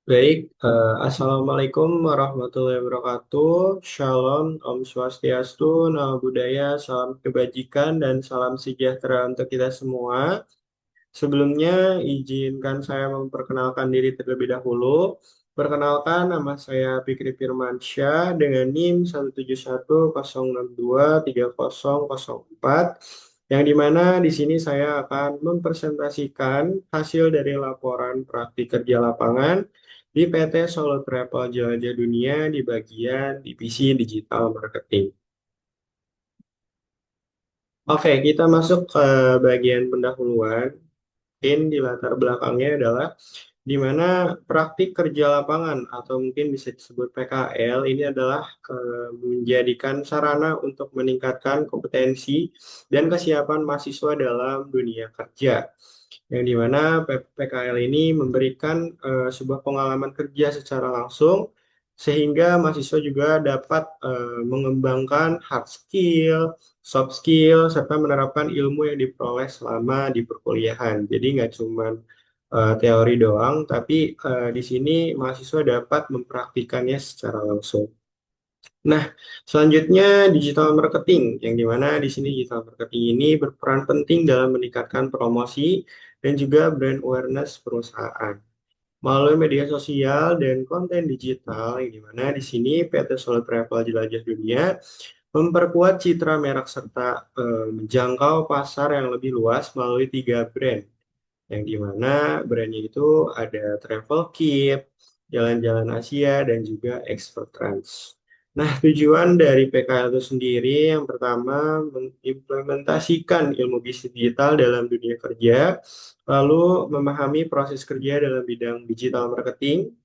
Baik, Assalamualaikum warahmatullahi wabarakatuh. Shalom, Om Swastiastu, Namo Buddhaya, salam kebajikan, dan salam sejahtera untuk kita semua. Sebelumnya, izinkan saya memperkenalkan diri terlebih dahulu. Perkenalkan, nama saya Fikri Firmansyah dengan NIM 17106230004, yang dimana di sini saya akan mempresentasikan hasil dari laporan praktik kerja lapangan di PT Solo Travel Jelajah Dunia di bagian divisi digital marketing. Oke, kita masuk ke bagian pendahuluan. Mungkin di latar belakangnya adalah di mana praktik kerja lapangan atau mungkin bisa disebut PKL ini adalah menjadikan sarana untuk meningkatkan kompetensi dan kesiapan mahasiswa dalam dunia kerja. Yang dimana PKL ini memberikan sebuah pengalaman kerja secara langsung sehingga mahasiswa juga dapat mengembangkan hard skill, soft skill, serta menerapkan ilmu yang diperoleh selama di perkuliahan. Jadi nggak cuma teori doang, tapi di sini mahasiswa dapat mempraktikannya secara langsung. Nah, selanjutnya digital marketing, yang dimana di sini digital marketing ini berperan penting dalam meningkatkan promosi dan juga brand awareness perusahaan melalui media sosial dan konten digital, yang dimana di sini PT Solo Travel Jelajah Dunia memperkuat citra merek serta menjangkau pasar yang lebih luas melalui tiga brand, yang dimana brandnya itu ada Travel Kit, Jalan-Jalan Asia, dan juga Expert Trans. Nah, tujuan dari PKL itu sendiri yang pertama mengimplementasikan ilmu bisnis digital dalam dunia kerja, lalu memahami proses kerja dalam bidang digital marketing,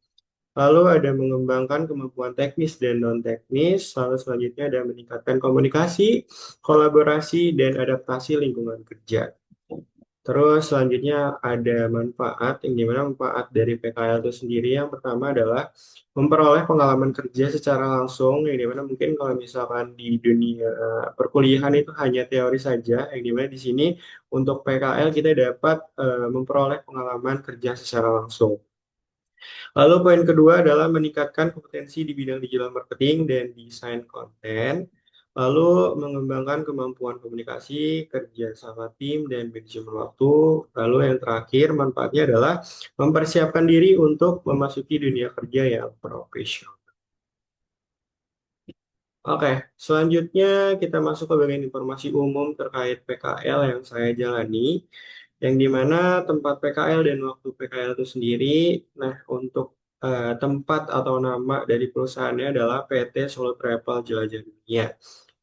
lalu ada mengembangkan kemampuan teknis dan non-teknis, lalu selanjutnya ada meningkatkan komunikasi, kolaborasi, dan adaptasi lingkungan kerja. Terus selanjutnya ada manfaat, yang dimana manfaat dari PKL itu sendiri yang pertama adalah memperoleh pengalaman kerja secara langsung, yang dimana mungkin kalau misalkan di dunia perkuliahan itu hanya teori saja, yang dimana di sini untuk PKL kita dapat memperoleh pengalaman kerja secara langsung. Lalu poin kedua adalah meningkatkan kompetensi di bidang digital marketing dan desain konten. Lalu mengembangkan kemampuan komunikasi, kerja sama tim, dan manajemen waktu. Lalu yang terakhir, manfaatnya adalah mempersiapkan diri untuk memasuki dunia kerja yang profesional. Oke, selanjutnya kita masuk ke bagian informasi umum terkait PKL yang saya jalani, yang dimana tempat PKL dan waktu PKL itu sendiri. Nah, untuk tempat atau nama dari perusahaannya adalah PT Solo Travel Jelajah Dunia.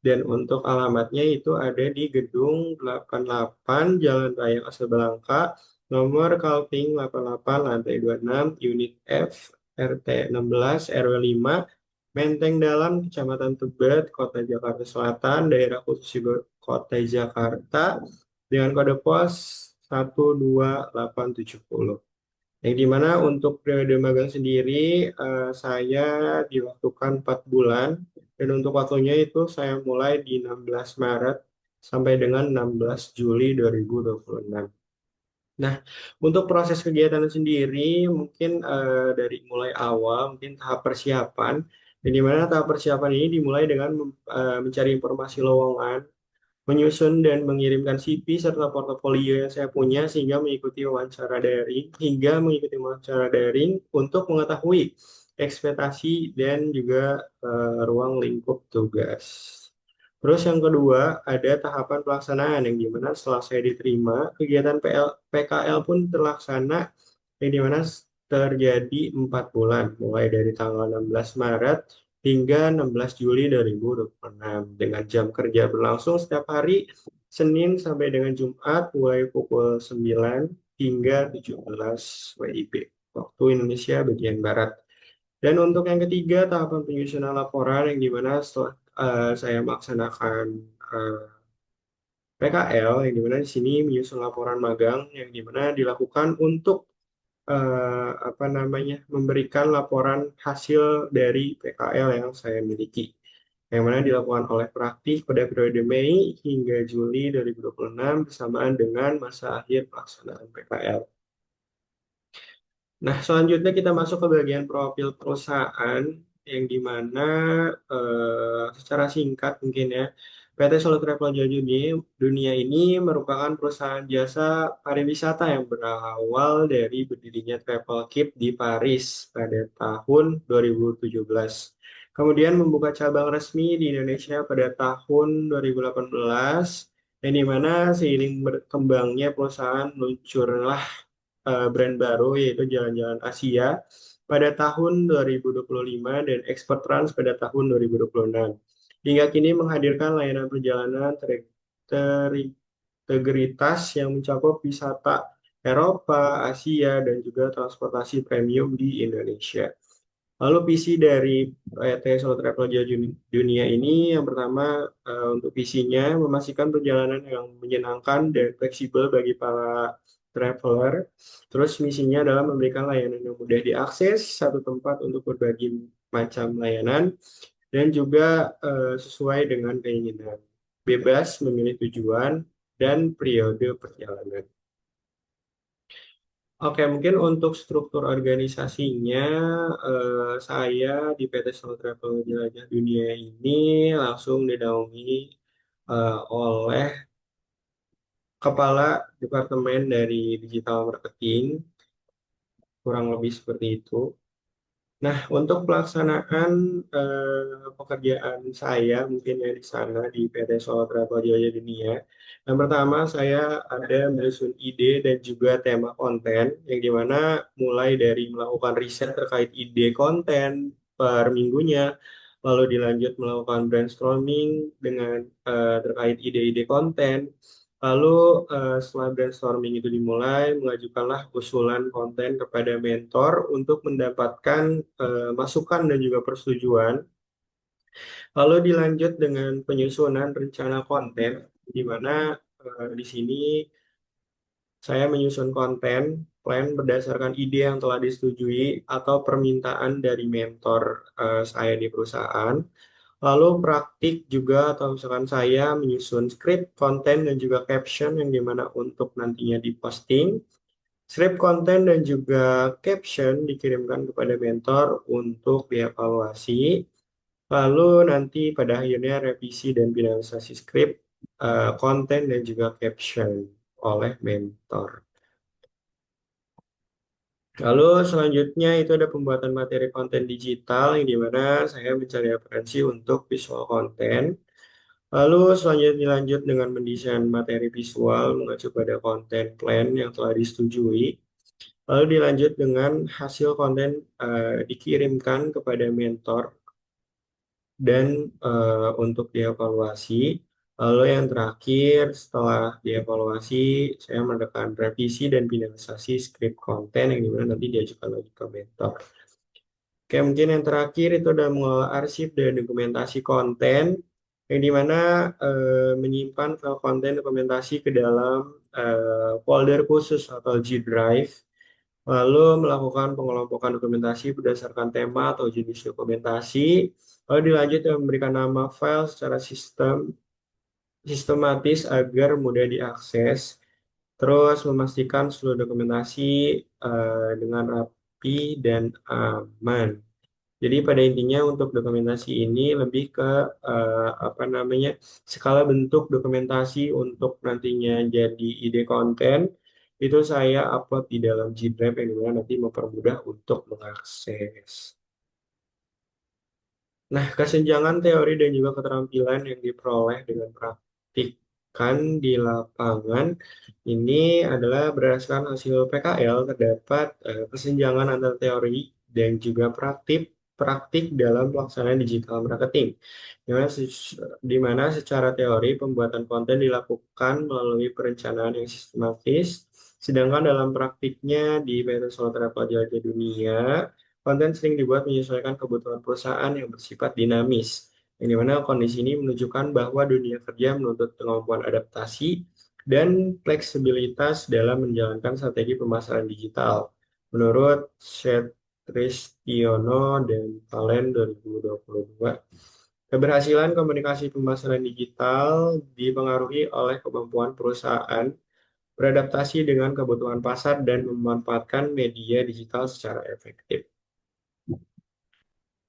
Dan untuk alamatnya itu ada di Gedung 88 Jalan Raya Kasablanka, nomor Kalping 88, lantai 26, Unit F, RT 16, RW 5, Menteng Dalam, Kecamatan Tebet, Kota Jakarta Selatan, Daerah Khusus Ibu Kota Jakarta, dengan kode pos 12870. Yang dimana untuk periode magang sendiri, saya diwaktukan 4 bulan, dan untuk waktunya itu saya mulai di 16 Maret sampai dengan 16 Juli 2026. Nah, untuk proses kegiatan sendiri, mungkin dari mulai awal, mungkin tahap persiapan, dan di mana tahap persiapan ini dimulai dengan mencari informasi lowongan, menyusun dan mengirimkan CV serta portofolio yang saya punya sehingga mengikuti wawancara daring hingga mengikuti wawancara daring untuk mengetahui ekspektasi dan juga ruang lingkup tugas. Terus yang kedua ada tahapan pelaksanaan, yang dimana setelah saya diterima kegiatan PKL pun terlaksana, yang dimana terjadi 4 bulan mulai dari tanggal 16 Maret hingga 16 Juli 2026 dengan jam kerja berlangsung setiap hari Senin sampai dengan Jumat mulai pukul 9 hingga 17 WIB waktu Indonesia bagian Barat. Dan untuk yang ketiga, tahapan penyusunan laporan, yang dimana setelah saya melaksanakan eh, PKL, yang dimana di sini menyusun laporan magang, yang dimana dilakukan untuk apa namanya, memberikan laporan hasil dari PKL yang saya miliki, yang mana dilakukan oleh praktik pada periode Mei hingga Juli 2026 bersamaan dengan masa akhir pelaksanaan PKL. Nah, selanjutnya kita masuk ke bagian profil perusahaan yang dimana secara singkat mungkin ya, PT Solo Travel Dunia ini merupakan perusahaan jasa pariwisata yang berawal dari berdirinya Travel Kit di Paris pada tahun 2017. Kemudian membuka cabang resmi di Indonesia pada tahun 2018, yang dimana seiring berkembangnya perusahaan luncurlah brand baru yaitu Jalan-Jalan Asia pada tahun 2025 dan Expert Trans pada tahun 2026. Hingga kini menghadirkan layanan perjalanan terintegritas yang mencakup wisata Eropa, Asia, dan juga transportasi premium di Indonesia. Lalu visi dari PT Solo Travel Dunia ini yang pertama untuk visinya memastikan perjalanan yang menyenangkan dan fleksibel bagi para traveler. Terus misinya adalah memberikan layanan yang mudah diakses, satu tempat untuk berbagai macam layanan dan juga sesuai dengan keinginan. Bebas memilih tujuan dan periode perjalanan. Oke, mungkin untuk struktur organisasinya, saya di PT Solo Travel Jelajah Dunia ini langsung dinaungi oleh Kepala Departemen dari Digital Marketing, kurang lebih seperti itu. Nah, untuk pelaksanaan pekerjaan saya mungkin ya di sana di PT Solo Travel Jaya Dunia. Yang pertama, saya ada menyusun ide dan juga tema konten, yang dimana mulai dari melakukan riset terkait ide konten per minggunya, lalu dilanjut melakukan brainstorming dengan terkait ide-ide konten. Lalu setelah brainstorming itu dimulai, mengajukanlah usulan konten kepada mentor untuk mendapatkan masukan dan juga persetujuan. Lalu dilanjut dengan penyusunan rencana konten, di mana di sini saya menyusun konten plan berdasarkan ide yang telah disetujui atau permintaan dari mentor saya di perusahaan. Lalu praktik juga atau misalkan saya menyusun skrip, konten, dan juga caption yang dimana untuk nantinya diposting. Skrip konten dan juga caption dikirimkan kepada mentor untuk dievaluasi. Lalu nanti pada akhirnya revisi dan finalisasi skrip, konten, dan juga caption oleh mentor. Lalu selanjutnya itu ada pembuatan materi konten digital yang dimana saya mencari referensi untuk visual konten. Lalu selanjutnya dilanjut dengan mendesain materi visual mengacu pada konten plan yang telah disetujui. Lalu dilanjut dengan hasil konten dikirimkan kepada mentor dan untuk dievaluasi. Lalu yang terakhir setelah dievaluasi saya menekan revisi dan finalisasi skrip konten yang dimana nanti diajukan lagi ke mentor. Oke, mungkin yang terakhir itu adalah mengelola arsip dan dokumentasi konten, yang dimana menyimpan file konten dokumentasi ke dalam folder khusus atau G Drive, lalu melakukan pengelompokan dokumentasi berdasarkan tema atau jenis dokumentasi, lalu dilanjut dengan memberikan nama file secara sistematis agar mudah diakses, terus memastikan seluruh dokumentasi dengan rapi dan aman. Jadi pada intinya untuk dokumentasi ini lebih ke apa namanya skala bentuk dokumentasi untuk nantinya jadi ide konten itu saya upload di dalam G Drive yang dimana nanti mempermudah untuk mengakses. Nah, kesenjangan teori dan juga keterampilan yang diperoleh dengan praktikan di lapangan ini adalah berdasarkan hasil PKL terdapat kesenjangan antara teori dan juga praktik dalam pelaksanaan digital marketing. Di mana secara teori pembuatan konten dilakukan melalui perencanaan yang sistematis, sedangkan dalam praktiknya di PT Solo Travel Jaya Dunia, konten sering dibuat menyesuaikan kebutuhan perusahaan yang bersifat dinamis, yang dimana kondisi ini menunjukkan bahwa dunia kerja menuntut kemampuan adaptasi dan fleksibilitas dalam menjalankan strategi pemasaran digital. Menurut Setristiono dan Valen 2022, keberhasilan komunikasi pemasaran digital dipengaruhi oleh kemampuan perusahaan beradaptasi dengan kebutuhan pasar, dan memanfaatkan media digital secara efektif.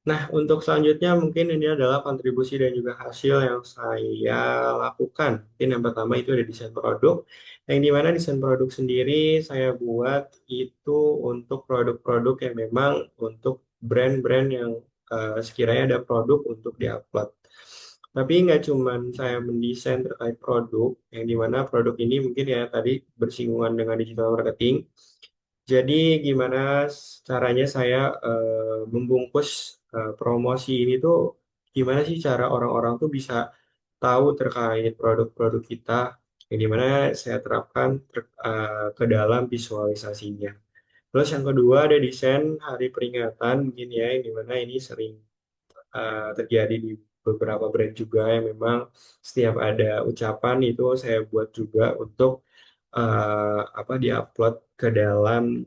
Nah, untuk selanjutnya mungkin ini adalah kontribusi dan juga hasil yang saya lakukan. Mungkin yang pertama itu ada desain produk, yang dimana desain produk sendiri saya buat itu untuk produk-produk yang memang untuk brand-brand yang sekiranya ada produk untuk diupload. Tapi nggak cuman saya mendesain terkait produk, yang dimana produk ini mungkin ya tadi bersinggungan dengan digital marketing. Jadi gimana caranya saya membungkus promosi ini tuh gimana sih cara orang-orang tuh bisa tahu terkait produk-produk kita yang dimana saya terapkan ke dalam visualisasinya. Terus yang kedua ada desain hari peringatan mungkin ya yang dimana ini sering terjadi di beberapa brand juga yang memang setiap ada ucapan itu saya buat juga untuk apa diupload ke dalam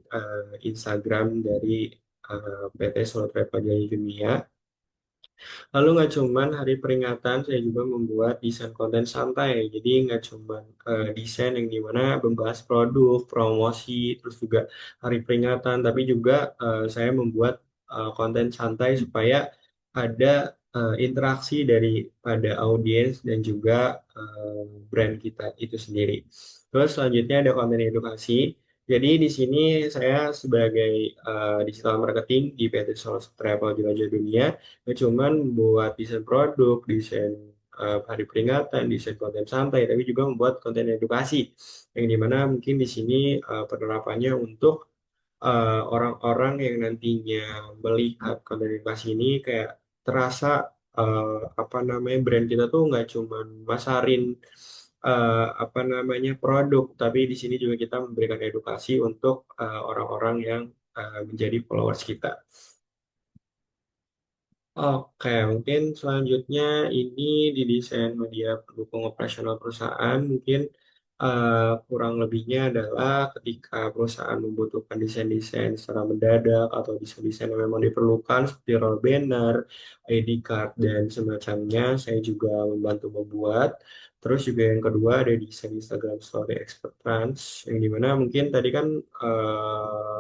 Instagram dari PT Solo Travel Jaya Dunia. Lalu nggak cuman hari peringatan, saya juga membuat desain konten santai. Jadi nggak cuman desain yang dimana membahas produk, promosi, terus juga hari peringatan, tapi juga saya membuat konten santai supaya ada interaksi daripada audiens dan juga brand kita itu sendiri. Terus selanjutnya ada konten edukasi. Jadi di sini saya sebagai digital marketing di PT Solo Travel Jelajah Dunia nggak cuman buat desain produk, desain hari peringatan, desain konten santai, tapi juga membuat konten edukasi. Yang dimana mungkin di sini penerapannya untuk orang-orang yang nantinya melihat konten edukasi ini kayak terasa apa namanya brand kita tuh nggak cuman masarin apa namanya produk, tapi di sini juga kita memberikan edukasi untuk orang-orang yang menjadi followers kita. Oke, mungkin selanjutnya ini di desain media pendukung operasional perusahaan. Mungkin kurang lebihnya adalah ketika perusahaan membutuhkan desain-desain secara mendadak atau desain-desain yang memang diperlukan seperti roll banner, ID card, dan semacamnya, saya juga membantu membuat. Terus juga yang kedua ada desain Instagram Story Expert Trans, yang dimana mungkin tadi kan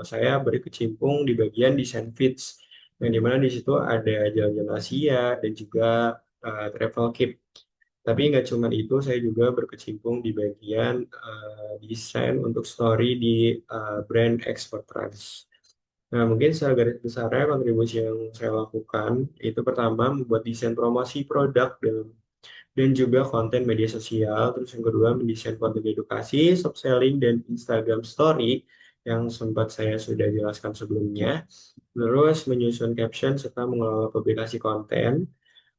saya berkecimpung di bagian desain feeds yang dimana di situ ada jalan-jalan Asia dan juga travel kit. Tapi nggak cuma itu, saya juga berkecimpung di bagian desain untuk story di brand Expert Trans. Nah, mungkin secara garis besarnya kontribusi yang saya lakukan itu pertama membuat desain promosi produk dan juga konten media sosial. Terus yang kedua mendesain konten edukasi, soft selling, dan Instagram Story yang sempat saya sudah jelaskan sebelumnya. Terus menyusun caption serta mengelola publikasi konten.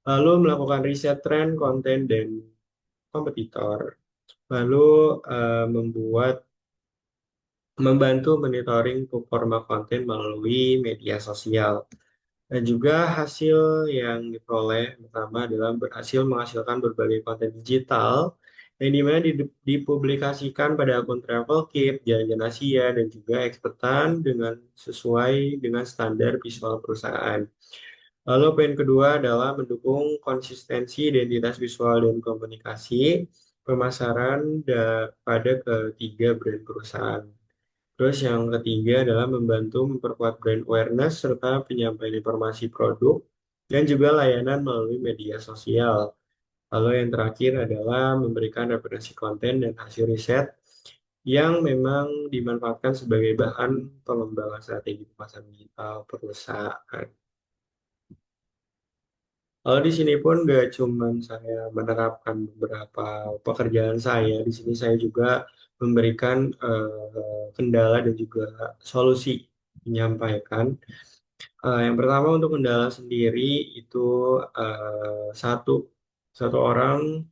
Lalu melakukan riset tren, konten, dan kompetitor. Lalu membantu monitoring performa konten melalui media sosial. Dan juga hasil yang diperoleh pertama adalah berhasil menghasilkan berbagai konten digital yang dimana dipublikasikan pada akun Travelkit, Jalan-Jalan Asia, dan juga Expertan dengan sesuai dengan standar visual perusahaan. Lalu poin kedua adalah mendukung konsistensi identitas visual dan komunikasi pemasaran pada ketiga brand perusahaan. Terus yang ketiga adalah membantu memperkuat brand awareness serta penyampaian informasi produk dan juga layanan melalui media sosial. Lalu yang terakhir adalah memberikan referensi konten dan hasil riset yang memang dimanfaatkan sebagai bahan pengembangan strategi pemasaran digital perusahaan. Lalu di sini pun gak cuman saya menerapkan beberapa pekerjaan saya, di sini saya juga memberikan kendala dan juga solusi menyampaikan. Yang pertama untuk kendala sendiri itu satu satu orang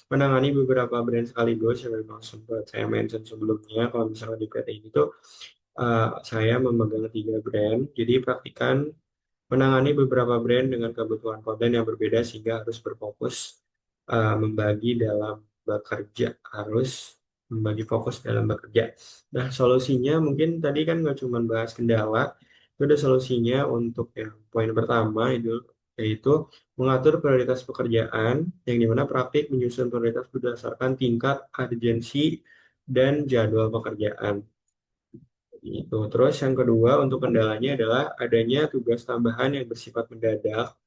menangani beberapa brand sekaligus yang memang sempat saya mention sebelumnya. Kalau misalnya di PT ini tuh saya memegang tiga brand, jadi praktikan menangani beberapa brand dengan kebutuhan konten yang berbeda sehingga harus berfokus membagi dalam bekerja, harus membagi fokus dalam bekerja. Nah, solusinya mungkin tadi kan nggak cuma bahas kendala, itu ada solusinya untuk yang poin pertama itu yaitu mengatur prioritas pekerjaan yang dimana praktik menyusun prioritas berdasarkan tingkat urgensi dan jadwal pekerjaan. Itu. Terus yang kedua untuk kendalanya adalah adanya tugas tambahan yang bersifat mendadak,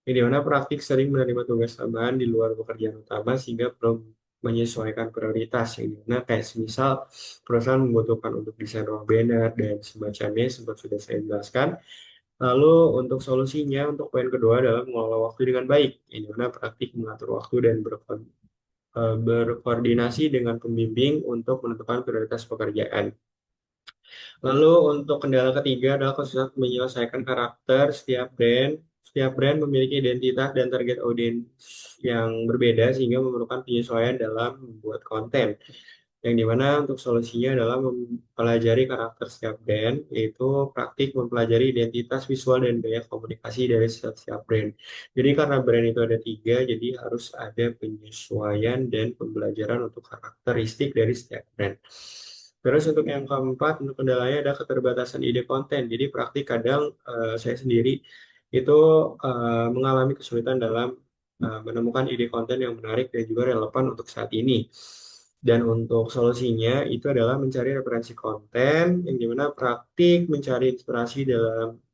di mana praktik sering menerima tugas tambahan di luar pekerjaan utama sehingga belum menyesuaikan prioritas. Yang dimana kayak semisal perusahaan membutuhkan untuk desain ruang banner dan semacamnya sempat sudah saya jelaskan. Lalu untuk solusinya, untuk poin kedua adalah mengelola waktu dengan baik, di mana praktik mengatur waktu dan berkoordinasi dengan pembimbing untuk menentukan prioritas pekerjaan. Lalu untuk kendala ketiga adalah kesulitan menyelesaikan karakter setiap brand. Setiap brand memiliki identitas dan target audiens yang berbeda sehingga memerlukan penyesuaian dalam membuat konten. Yang dimana untuk solusinya adalah mempelajari karakter setiap brand, yaitu praktik mempelajari identitas visual dan gaya komunikasi dari setiap brand. Jadi karena brand itu ada tiga, jadi harus ada penyesuaian dan pembelajaran untuk karakteristik dari setiap brand. Terus untuk yang keempat, untuk kendalanya ada keterbatasan ide konten. Jadi praktik kadang saya sendiri itu mengalami kesulitan dalam menemukan ide konten yang menarik dan juga relevan untuk saat ini. Dan untuk solusinya itu adalah mencari referensi konten yang dimana praktik mencari inspirasi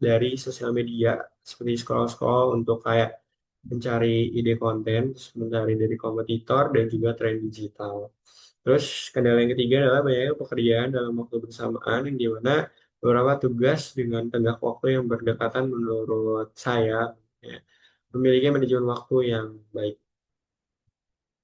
dari sosial media seperti scroll-scroll untuk kayak mencari ide konten, terus mencari dari kompetitor dan juga tren digital. Terus kendala yang ketiga adalah banyaknya pekerjaan dalam waktu bersamaan yang dimana beberapa tugas dengan tenggat waktu yang berdekatan menurut saya ya, memiliki manajemen waktu yang baik,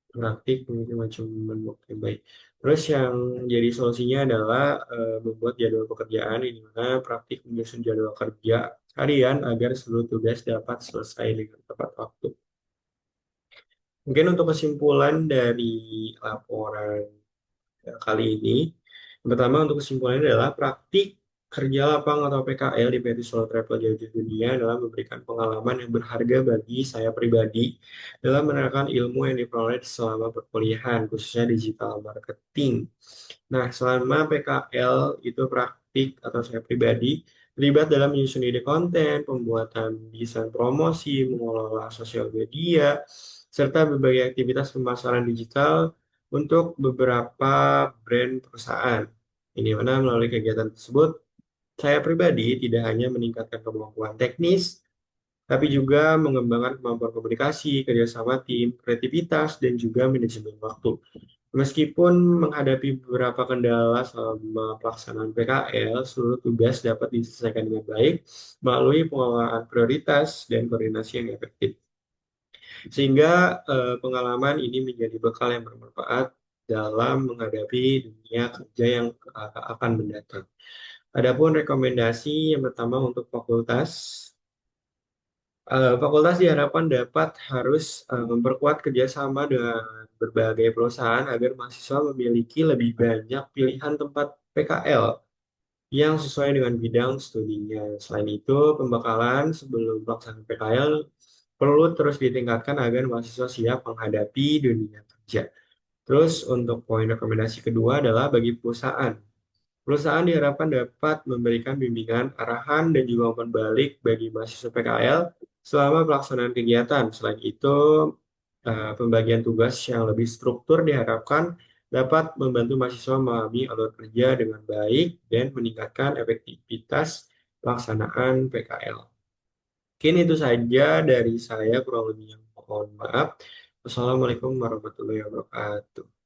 praktik memiliki manajemen waktu yang baik. Terus yang jadi solusinya adalah membuat jadwal pekerjaan ini mana praktik menyusun jadwal kerja harian agar seluruh tugas dapat selesai dengan tepat waktu. Mungkin untuk kesimpulan dari laporan kali ini. Yang pertama untuk kesimpulannya adalah praktik kerja lapang atau PKL di PT Solo Travel Jauh di Dunia adalah memberikan pengalaman yang berharga bagi saya pribadi dalam menerapkan ilmu yang diperoleh selama perkuliahan, khususnya digital marketing. Nah, selama PKL itu praktik atau saya pribadi terlibat dalam menyusun ide konten, pembuatan desain promosi, mengelola sosial media, serta berbagai aktivitas pemasaran digital untuk beberapa brand perusahaan. Ini mana melalui kegiatan tersebut, saya pribadi tidak hanya meningkatkan kemampuan teknis, tapi juga mengembangkan kemampuan komunikasi, kerjasama tim, kreativitas, dan juga manajemen waktu. Meskipun menghadapi beberapa kendala selama pelaksanaan PKL, seluruh tugas dapat diselesaikan dengan baik melalui pengelolaan prioritas dan koordinasi yang efektif. Sehingga pengalaman ini menjadi bekal yang bermanfaat dalam menghadapi dunia kerja yang akan mendatang. Adapun rekomendasi yang pertama untuk fakultas, fakultas diharapkan dapat harus memperkuat kerjasama dengan berbagai perusahaan agar mahasiswa memiliki lebih banyak pilihan tempat PKL yang sesuai dengan bidang studinya. Selain itu, pembekalan sebelum pelaksanaan PKL perlu terus ditingkatkan agar mahasiswa siap menghadapi dunia kerja. Terus untuk poin rekomendasi kedua adalah bagi perusahaan. Perusahaan diharapkan dapat memberikan bimbingan, arahan, dan juga umpan balik bagi mahasiswa PKL selama pelaksanaan kegiatan. Selain itu, pembagian tugas yang lebih struktur diharapkan dapat membantu mahasiswa memahami alur kerja dengan baik dan meningkatkan efektivitas pelaksanaan PKL. Mungkin itu saja dari saya, kurang lebihnya mohon maaf. Wassalamualaikum warahmatullahi wabarakatuh.